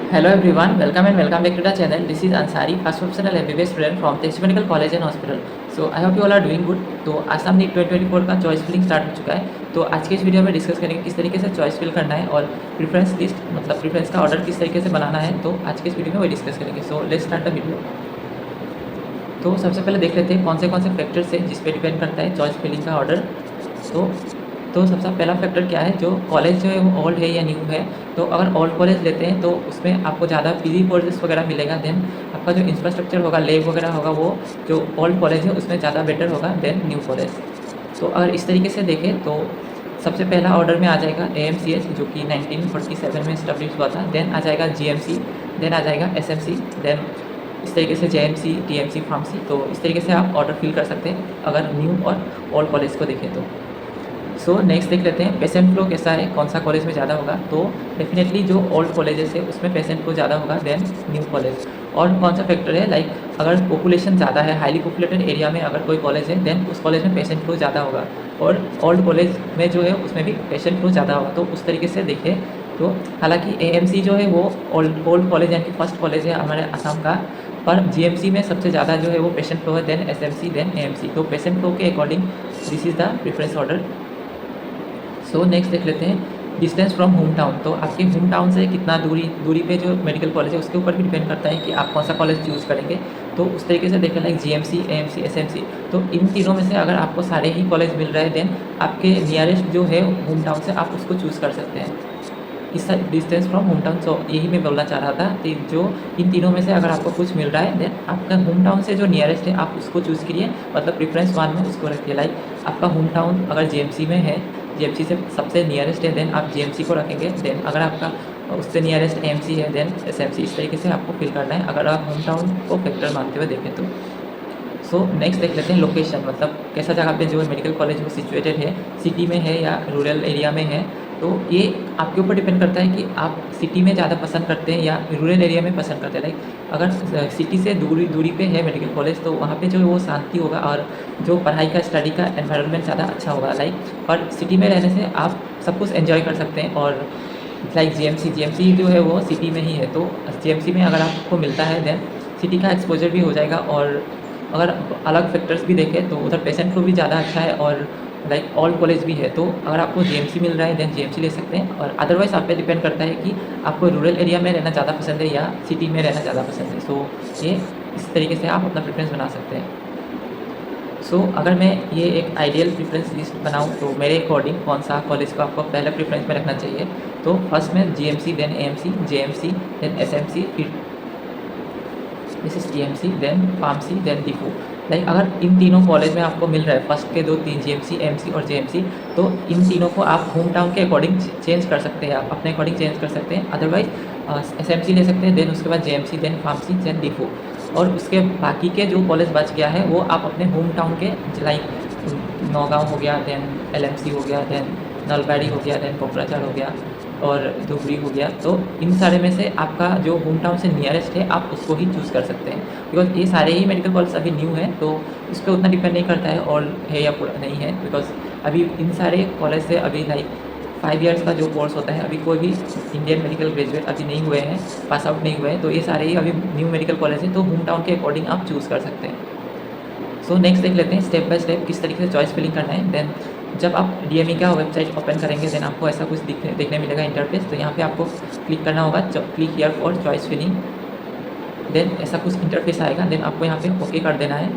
Hello everyone, welcome and welcome back to the channel. This is Ansari, first optional MBBS student from Tehsil Medical College and Hospital. So I hope you all are doing good. तो आज सामने 2024 का choice filling start हो चुका है। तो आज के इस वीडियो में डिस्कस करेंगे किस तरीके से चॉइस फिल करना है और प्रेफरेंस लिस्ट मतलब प्रेफरेंस का ऑर्डर किस तरीके से बनाना है। तो आज के इस वीडियो में वही डिस्कस करेंगे। So let's start the video. तो सबसे पहले देख लेते हैं कौन से फैक्टर्स है जिस पे डिपेंड करता है चॉइस फिलिंग का ऑर्डर। तो सबसे पहला फैक्टर क्या है, जो कॉलेज जो है वो ओल्ड है या न्यू है। तो अगर ओल्ड कॉलेज लेते हैं तो उसमें आपको ज़्यादा पीजी कोर्सेज वगैरह मिलेगा। देन आपका जो इंफ्रास्ट्रक्चर होगा, लैब वगैरह होगा, वो जो ओल्ड कॉलेज है उसमें ज़्यादा बेटर होगा देन न्यू कॉलेज। तो अगर इस तरीके से देखें तो सबसे पहला ऑर्डर में आ जाएगा AMCH जो कि 1947 में इस्टेब्लिश हुआ था। देन आ जाएगा GMC, देन आ जाएगा SMC, देन इस तरीके से JMC, TMC, फार्मेसी। तो इस तरीके से आप ऑर्डर फिल कर सकते हैं अगर न्यू और ओल्ड कॉलेज को देखें तो। सो नेक्स्ट देख लेते हैं पेशेंट फ्लो कैसा है, कौन सा कॉलेज में ज़्यादा होगा। तो डेफिनेटली जो ओल्ड कॉलेजेस है उसमें पेशेंट फ्लो ज़्यादा होगा देन न्यू कॉलेज। और कौन सा फैक्टर है, लाइक अगर पॉपुलेशन ज़्यादा है, हाईली पॉपुलेटेड एरिया में अगर कोई कॉलेज है देन उस कॉलेज में पेशेंट फ्लो ज़्यादा होगा। और ओल्ड कॉलेज में जो है उसमें भी पेशेंट फ्लो ज़्यादा होगा। तो उस तरीके से देखें तो हालांकि AMC जो है वो ओल्ड कॉलेज यानी कि फर्स्ट कॉलेज है हमारे असम का, पर GMC में सबसे ज़्यादा जो है वो पेशेंट फ्लो है, देन SMC, देन AMC। तो पेशेंट फ्लो के according this is the preference order. So next देख लेते हैं डिस्टेंस फ्रॉम होम टाउन। तो आपके होम टाउन से कितना दूरी पे जो मेडिकल कॉलेज है उसके ऊपर भी डिपेंड करता है कि आप कौन सा कॉलेज चूज़ करेंगे। तो उस तरीके से देखें लाइक GMC, AMC, SMC। तो इन तीनों में से अगर आपको सारे ही कॉलेज मिल रहे हैं देन आपके नियरेस्ट जो है होम टाउन से आप उसको चूज़ कर सकते हैं। इस डिस्टेंस फ्रॉम होम टाउन, सो यही मैं बोलना चाह रहा था कि जो इन तीनों में से अगर आपको कुछ मिल रहा है देन आपका होम टाउन से जो नियरेस्ट है आप उसको चूज़ करिए, मतलब प्रेफरेंस 1 में उसको रखिए। लाइक आपका होम टाउन अगर GMC में है, GMC से सबसे नियरेस्ट है देन आप GMC को रखेंगे। देन अगर आपका उससे नियरेस्ट AMC है देन SMC। इस तरीके से आपको फिल करना है अगर आप होम टाउन को फैक्टर मानते हुए देखें तो। सो नेक्स्ट देख लेते हैं लोकेशन, मतलब कैसा जगह पे जो है मेडिकल कॉलेज वो सिचुएटेड है, सिटी में है या रूरल एरिया में है। तो ये आपके ऊपर डिपेंड करता है कि आप सिटी में ज़्यादा पसंद करते हैं या रूरल एरिया में पसंद करते हैं। लाइक अगर सिटी से दूरी पे है मेडिकल कॉलेज तो वहाँ पे जो है वो शांति होगा और जो पढ़ाई का स्टडी का एनवायरनमेंट ज़्यादा अच्छा होगा। लाइक और सिटी में रहने से आप सब कुछ एंजॉय कर सकते हैं। और लाइक GMC जो है वो सिटी में ही है, तो GMC में अगर आपको मिलता है देन सिटी का एक्सपोजर भी हो जाएगा। और अगर अलग फैक्टर्स भी देखें तो उधर पेशेंट फ्लो भी ज़्यादा अच्छा है और लाइक ऑल कॉलेज भी है। तो अगर आपको GMC मिल रहा है देन GMC ले सकते हैं। और अदरवाइज़ आप पे डिपेंड करता है कि आपको रूरल एरिया में रहना ज़्यादा पसंद है या सिटी में रहना ज़्यादा पसंद है। सो ये इस तरीके से आप अपना प्रेफरेंस बना सकते हैं। सो अगर मैं ये एक आइडियल प्रेफरेंस लिस्ट बनाऊँ तो मेरे अकॉर्डिंग कौन सा कॉलेज को आपको पहले प्रेफरेंस में रखना चाहिए। तो फर्स्ट में GMC, then AMC, JMC, then SMC, फिर this is TMC, then pharmacy, then डिफो। लाइक अगर इन तीनों कॉलेज में आपको मिल रहा है फर्स्ट के 2-3 GMC, AMC और JMC, तो इन तीनों को आप होम टाउन के अकॉर्डिंग चेंज कर सकते हैं, आप अपने अकॉर्डिंग चेंज कर सकते हैं। अदरवाइज SMC ले सकते हैं, देन उसके बाद JMC, देन फार्मेसी, देन डिफो। और उसके बाकी के जो कॉलेज बच गया है वो आप अपने होम टाउन के, लाइक नौगांव हो गया, देन LMC हो गया, देन नलबाड़ी हो गया, देन कोकराझार हो गया और धुबरी हो गया। तो इन सारे में से आपका जो होम टाउन से नियरेस्ट है आप उसको ही चूज़ कर सकते हैं। बिकॉज ये सारे ही मेडिकल कॉलेज अभी न्यू है तो इस पर उतना डिपेंड नहीं करता है और है या पूरा नहीं है। बिकॉज अभी इन सारे कॉलेज से अभी लाइक 5 इयर्स का जो कोर्स होता है, अभी कोई भी इंडियन मेडिकल ग्रेजुएट अभी नहीं हुए हैं, पास आउट नहीं हुए हैं। तो ये सारे ही अभी न्यू मेडिकल कॉलेज है, तो होम टाउन के अकॉर्डिंग आप चूज़ कर सकते हैं। सो नेक्स्ट देख लेते हैं स्टेप बाय स्टेप किस तरीके से चॉइस फिलिंग करना है। देन जब आप DME का वेबसाइट ओपन करेंगे देन आपको ऐसा कुछ देखने मिलेगा इंटरफेस। तो यहाँ पे आपको क्लिक करना होगा, click here for choice filling. Then ऐसा कुछ इंटरफेस आएगा, देन आपको यहाँ पे ओके कर देना है।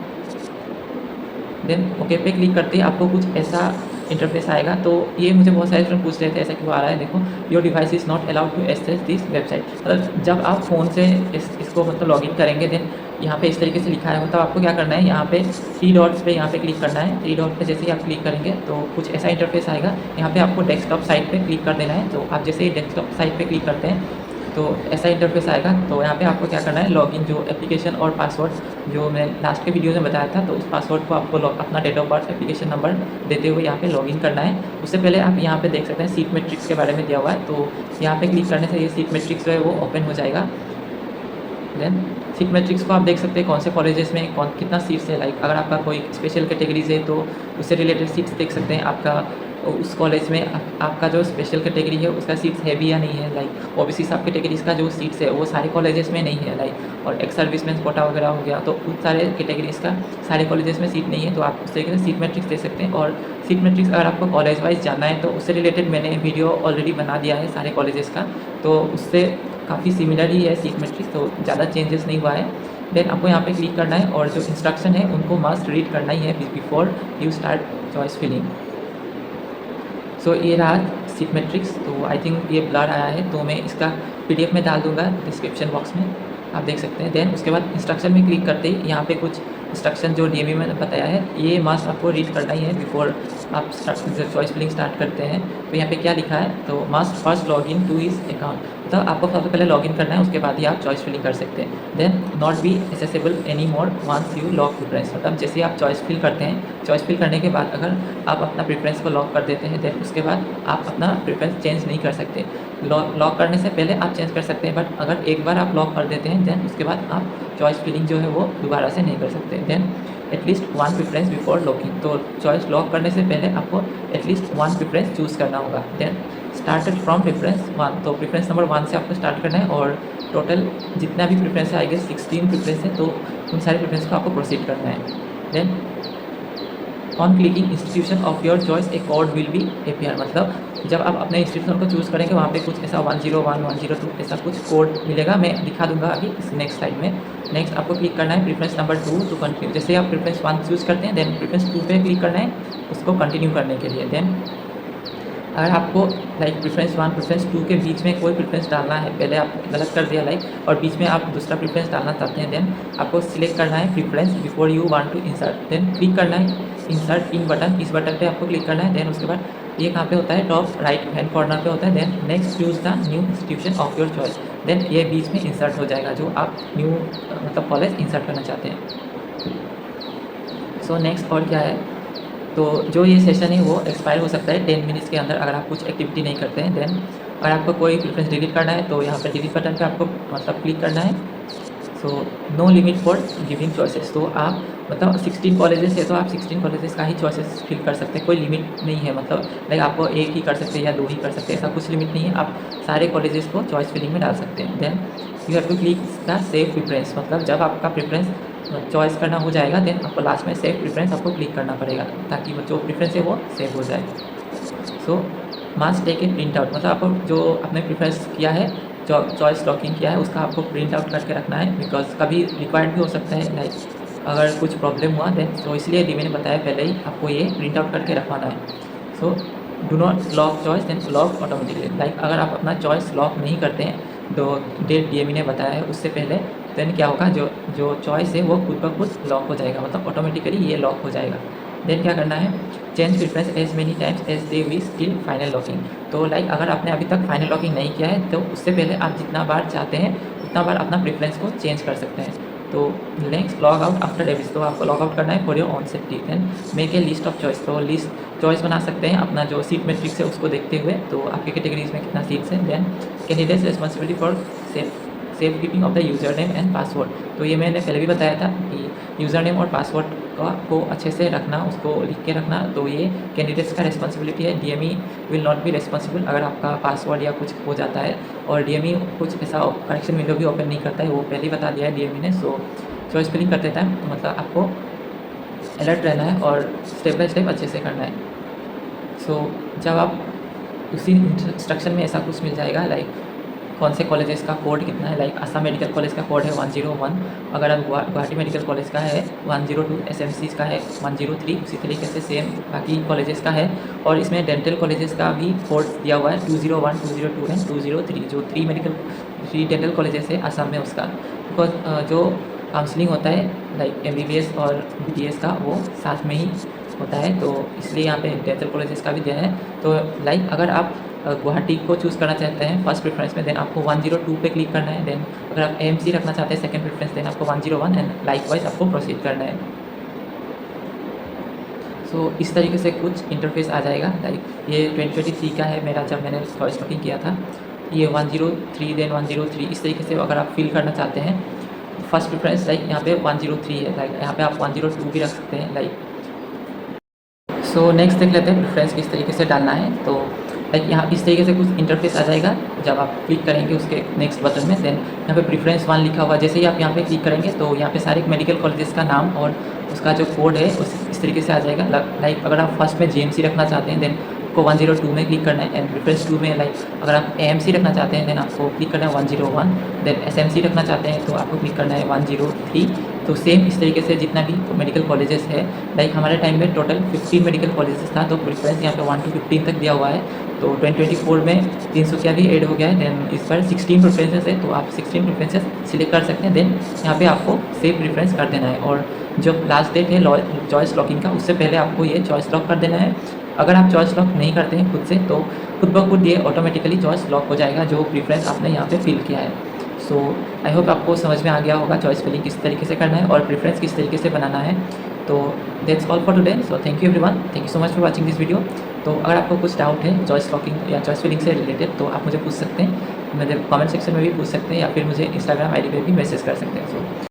देन ओके पे क्लिक करते ही आपको कुछ ऐसा इंटरफेस आएगा। तो ये मुझे बहुत सारे स्टूडेंट पूछ रहे थे ऐसा क्यों आ रहा है, देखो your device is not allowed to access this website. मतलब जब आप फ़ोन से इसको मतलब लॉगिन करेंगे देन यहाँ पे इस तरीके से लिखा है, तो आपको क्या करना है, यहाँ पे 3 डॉट्स पे यहाँ पे क्लिक करना है। 3 डॉट पे जैसे ही आप क्लिक करेंगे तो कुछ ऐसा इंटरफेस आएगा। यहाँ पे आपको डेस्कटॉप साइट पे क्लिक कर देना है। तो आप जैसे ही डेस्कटॉप साइट पे क्लिक करते हैं तो ऐसा इंटरफेस आएगा। तो यहाँ पे आपको क्या करना है, लॉगिन जो एप्लीकेशन और पासवर्ड जो मैं लास्ट के वीडियो में बताया था, तो उस पासवर्ड को आपको अपना date of birth, application number देते हुए यहाँ पे लॉगिन करना है। उससे पहले आप यहाँ पे देख सकते हैं सीट मैट्रिक्स के बारे में दिया हुआ है। तो यहाँ पे क्लिक करने से ये सीट मैट्रिक्स जो है वो ओपन हो जाएगा। देन सीट मैट्रिक्स को आप देख सकते हैं कौन से कॉलेजेस में कितना सीट्स है। लाइक अगर आपका कोई स्पेशल कैटेगरीज है तो उससे रिलेटेड सीट्स देख सकते हैं। आपका उस कॉलेज में आपका जो स्पेशल कैटेगरी है उसका सीट्स है भी या नहीं है, लाइक ओबीसी सब कैटेगरीज का जो सीट्स है वो सारे कॉलेजेस में नहीं है, लाइक और एक्स सर्विसमैन कोटा वगैरह हो गया, तो उस सारे कैटेगरीज का सारे कॉलेजेस में सीट नहीं है, तो आप उस तरीके से सीट मैट्रिक्स दे सकते हैं। और सीट मैट्रिक्स अगर आपको कॉलेज वाइज जानना है तो उससे रिलेटेड मैंने वीडियो ऑलरेडी बना दिया है सारे कॉलेजेस का, तो उससे काफ़ी सिमिलर ही है सीट मैट्रिक्स, तो ज़्यादा चेंजेस नहीं हुआ है। देन आपको यहाँ पे क्लिक करना है और जो इंस्ट्रक्शन है उनको मस्ट रीड करना ही है before you start choice filling. So ये रहा सीट मैट्रिक्स। तो आई थिंक ये ब्लर आया है, तो मैं इसका PDF में डाल दूंगा डिस्क्रिप्शन बॉक्स में, आप देख सकते हैं। देन उसके बाद इंस्ट्रक्शन में क्लिक करते ही यहाँ पे कुछ इंस्ट्रक्शन जो DME में बताया है ये मस्ट आपको रीड करना ही है बिफोर आप चॉइस फिलिंग स्टार्ट करते हैं। तो यहाँ पे क्या लिखा है, तो must first log in to his account, मतलब आपको सबसे पहले लॉगिन करना है, उसके बाद ही आप चॉइस फिलिंग कर सकते हैं। Then not be accessible any more once you lock preference, मतलब जैसे आप चॉइस फिल करते हैं, चॉइस फिल करने के बाद अगर आप अपना प्रेफरेंस को लॉक कर देते हैं देन उसके बाद आप अपना प्रेफरेंस चेंज नहीं कर सकते। लॉक करने से पहले आप चेंज कर सकते हैं, बट अगर एक बार आप लॉक कर देते हैं देन उसके बाद आप चॉइस फिलिंग जो है वो दोबारा से नहीं कर सकते। Then at least one preference before locking, तो चॉइस लॉक करने से पहले आपको एटलीस्ट वन प्रेफरेंस चूज़ करना होगा। देन स्टार्टेड फ्रॉम प्रेफरेंस 1, तो प्रेफरेंस नंबर 1 से आपको स्टार्ट करना है और टोटल जितना भी प्रेफरेंस है आई गेस 16 प्रेफरेंस है, तो उन सारे प्रेफरेंस को आपको प्रोसीड करना है। Then on clicking institution of your choice a code will be appear, मतलब जब आप अपने इंस्टीट्यूशन को चूज़ करेंगे वहाँ पे कुछ ऐसा 101 102 ऐसा कुछ कोड मिलेगा, मैं दिखा दूंगा अभी इस नेक्स्ट स्लाइड में। नेक्स्ट आपको क्लिक करना है प्रेफरेंस नंबर 2 टू कंटिन्यू, जैसे आप प्रेफरेंस 1 चूज़ करते हैं देन प्रेफरेंस 2 पे क्लिक करना है उसको कंटिन्यू करने के लिए। देन अगर आपको लाइक प्रेफरेंस 1 प्रेफरेंस 2 के बीच में कोई प्रेफरेंस डालना है, पहले आप गलत कर दिया लाइक, और बीच में आप दूसरा प्रेफरेंस डालना चाहते हैं, देन आपको सिलेक्ट करना है preference before you want to insert, then click करना है इंसर्ट इन बटन, इस बटन पे आपको क्लिक करना है। देन उसके बाद ये कहाँ पे होता है, टॉप राइट हैंड कॉर्नर पे होता है। Then next choose the new institution of your choice, then ये बीच में इंसर्ट हो जाएगा जो आप न्यू मतलब कॉलेज इंसर्ट करना चाहते हैं। सो नेक्स्ट और क्या है, तो जो ये सेशन है वो एक्सपायर हो सकता है 10 मिनट्स के अंदर अगर आप कुछ एक्टिविटी नहीं करते हैं। देन अगर आपको कोई प्रेफरेंस डिलीट करना है तो यहाँ पर डिलीट बटन पे आपको मतलब क्लिक करना है। So no limit for giving choices, तो आप मतलब 16 कॉलेजेस है तो आप 16 कॉलेजेस का ही चॉइसेस फिल कर सकते हैं, कोई लिमिट नहीं है, मतलब लाइक आपको एक ही कर सकते हैं या 2 ही कर सकते हैं, ऐसा कुछ लिमिट नहीं है, आप सारे कॉलेजेस को चॉइस फिलिंग में डाल सकते हैं। Then you have to click the save preference, मतलब जब आपका प्रेफरेंस चॉइस करना हो जाएगा देन आपको लास्ट में सेव प्रेफरेंस आपको क्लिक करना पड़ेगा ताकि वो जो प्रेफरेंस है वो सेव हो जाए। So must take a print out, मतलब आपको जो आपने प्रेफरेंस किया है चॉइस लॉकिंग किया है उसका आपको प्रिंट आउट करके रखना है, बिकॉज कभी रिक्वायर्ड भी हो सकता है लाइक अगर कुछ प्रॉब्लम हुआ देन, तो इसलिए मैंने बताया पहले ही आपको ये प्रिंट आउट करके रखवाना है। So do not lock choice then lock automatically, like अगर आप अपना चॉइस लॉक नहीं करते हैं जो डेट DME ने बताया है उससे पहले, देन क्या होगा जो चॉइस है वो खुद ब खुद लॉक हो जाएगा, मतलब ऑटोमेटिकली ये लॉक हो जाएगा। देन क्या करना है, change preference as many times as they wish till final locking, तो लाइक अगर आपने अभी तक फाइनल लॉकिंग नहीं किया है तो उससे पहले आप जितना बार चाहते हैं उतना बार अपना प्रेफरेंस को चेंज कर सकते हैं। तो next log out after debit, तो आपको लॉग आउट करना है for your own safety. Then make a list of choice, तो लिस्ट चॉइस बना सकते हैं अपना जो सीट मैट्रिक्स है उसको देखते हुए, तो आपके कैटेगरीज में कितना सीट्स है। Then candidate's responsibility for safekeeping of the user name and password, तो ये मैंने पहले भी बताया था कि यूज़र नेम और पासवर्ड को अच्छे से रखना, उसको लिख के रखना, तो ये कैंडिडेट्स का रिस्पॉन्सिबिलिटी है। DME will not be responsible अगर आपका पासवर्ड या कुछ हो जाता है, और DME कुछ ऐसा करेक्शन विंडो भी ओपन नहीं करता है, वो पहले ही बता दिया है DME ने। सो चॉइस फिलिंग करते टाइम मतलब आपको अलर्ट रहना है और स्टेप बाय स्टेप अच्छे से करना है। सो जब आप उसी इंस्ट्रक्शन में ऐसा कुछ मिल जाएगा लाइक कौन से कॉलेजेस का कोड कितना है, लाइक असम मेडिकल कॉलेज का कोड है 101, अगर आप गुवाहाटी मेडिकल कॉलेज का है 102, SMC का है 103, उसी तरीके से सेम बाकी कॉलेजेस का है। और इसमें डेंटल कॉलेजेस का भी कोड दिया हुआ है 201, 202 एंड 203, जो 3 डेंटल कॉलेजेस है असम में उसका, बिकॉज जो काउंसलिंग होता है लाइक MBBS और BDS का वो साथ में ही होता है, तो इसलिए यहाँ पे डेंटल कॉलेजेस का भी दिया है। तो लाइक अगर आप गुवाहाटी को चूज़ करना चाहते हैं फर्स्ट प्रेफरेंस में, देन आपको 102 पे क्लिक करना है। देन अगर आप AMC रखना चाहते हैं सेकंड प्रेफरेंस, देन आपको 101 एंड लाइकवाइज आपको प्रोसीड करना है। सो इस तरीके से कुछ इंटरफेस आ जाएगा। लाइक ये 2023 का है मेरा, जब मैंने चॉइस लॉकिंग किया था, ये 103 देन 103, इस तरीके से अगर आप फिल करना चाहते हैं फर्स्ट प्रेफरेंस, लाइक यहाँ पे 103 है, लाइक यहाँ पे आप 102 भी रख सकते हैं लाइक। सो नेक्स्ट देख लेते हैं प्रेफरेंस किस तरीके से डालना है। तो लाइक यहाँ इस तरीके से कुछ इंटरफेस आ जाएगा जब आप क्लिक करेंगे उसके नेक्स्ट बटन में। देन यहाँ पे प्रेफरेंस 1 लिखा हुआ, जैसे ही आप यहाँ पे क्लिक करेंगे तो यहाँ पे सारे मेडिकल कॉलेजेस का नाम और उसका जो कोड है उस इस तरीके से आ जाएगा। लाइक अगर आप फर्स्ट में जेएमसी रखना चाहते हैं देन आपको 102 में क्लिक करना है। एंड प्रेफरेंस 2 में लाइक अगर आप एएमसी रखना चाहते हैं देन आपको क्लिक करना है 101। देन एसएमसी रखना चाहते हैं तो आपको क्लिक करना है 103। तो सेम इस तरीके से जितना भी मेडिकल कॉलेजेस है, लाइक हमारे टाइम में टोटल 15 मेडिकल कॉलेजेस था, तो प्रेफरेंस यहाँ पे 1 to 15 तक दिया हुआ है। तो 2024 में 300 क्या भी ऐड हो गया है। देन इस पर 16 प्रेफरेंसेस है, तो आप 16 प्रेफरेंसेस सिलेक्ट कर सकते हैं। देन यहाँ पे आपको सेव प्रेफरेंस कर देना है और जो लास्ट डेट है चॉइस लॉकिंग का उससे पहले आपको ये चॉइस लॉक कर देना है। अगर आप चॉइस लॉक नहीं करते हैं खुद से तो खुद ब खुद ये ऑटोमेटिकली चॉइस लॉक हो जाएगा जो प्रेफरेंस आपने यहाँ पे फिल किया है। सो आई होप आपको समझ में आ गया होगा चॉइस फिलिंग किस तरीके से करना है और प्रेफरेंस किस तरीके से बनाना है। तो that's all for today. So thank you everyone, thank you so much for watching this video. तो अगर आपको कुछ डाउट है चॉइस लॉकिंग या चॉइस फिलिंग से रिलेटेड तो आप मुझे पूछ सकते हैं, मेरे कमेंट सेक्शन में भी पूछ सकते हैं या फिर मुझे इंस्टाग्राम आईडी पे भी मैसेज कर सकते हैं। सो